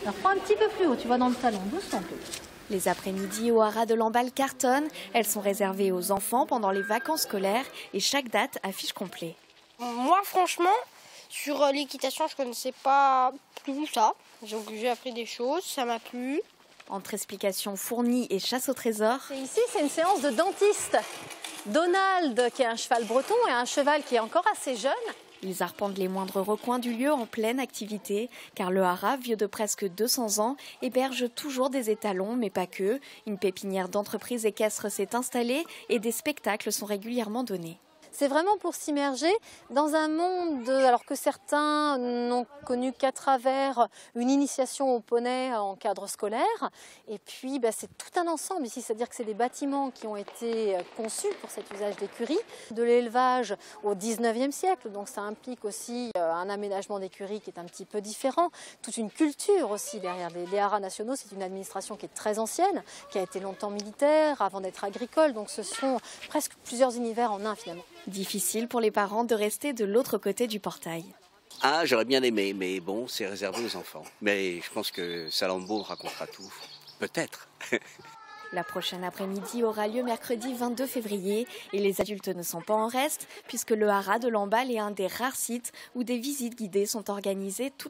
Alors prends un petit peu plus haut, tu vois, dans le talon, doucement. Les après-midi au haras de Lamballe cartonnent. Elles sont réservées aux enfants pendant les vacances scolaires et chaque date affiche complet. Moi, franchement, sur l'équitation, je connaissais pas tout ça. Donc j'ai appris des choses, ça m'a plu. Entre explications fournies et chasse au trésor. Et ici, c'est une séance de dentiste. Donald, qui est un cheval breton, et un cheval qui est encore assez jeune. Ils arpentent les moindres recoins du lieu en pleine activité, car le haras, vieux de presque 200 ans, héberge toujours des étalons, mais pas que. Une pépinière d'entreprises équestres s'est installée et des spectacles sont régulièrement donnés. C'est vraiment pour s'immerger dans un monde, alors que certains n'ont connu qu'à travers une initiation au poney en cadre scolaire. Et puis, c'est tout un ensemble ici, c'est-à-dire que c'est des bâtiments qui ont été conçus pour cet usage d'écurie, de l'élevage au 19e siècle. Donc ça implique aussi un aménagement d'écurie qui est un petit peu différent, toute une culture aussi derrière. Les haras nationaux, c'est une administration qui est très ancienne, qui a été longtemps militaire avant d'être agricole. Donc ce sont presque plusieurs univers en un finalement. Difficile pour les parents de rester de l'autre côté du portail. Ah, j'aurais bien aimé, mais bon, c'est réservé aux enfants. Mais je pense que Salammbô racontera tout. Peut-être. La prochaine après-midi aura lieu mercredi 22 février et les adultes ne sont pas en reste puisque le haras de Lamballe est un des rares sites où des visites guidées sont organisées tout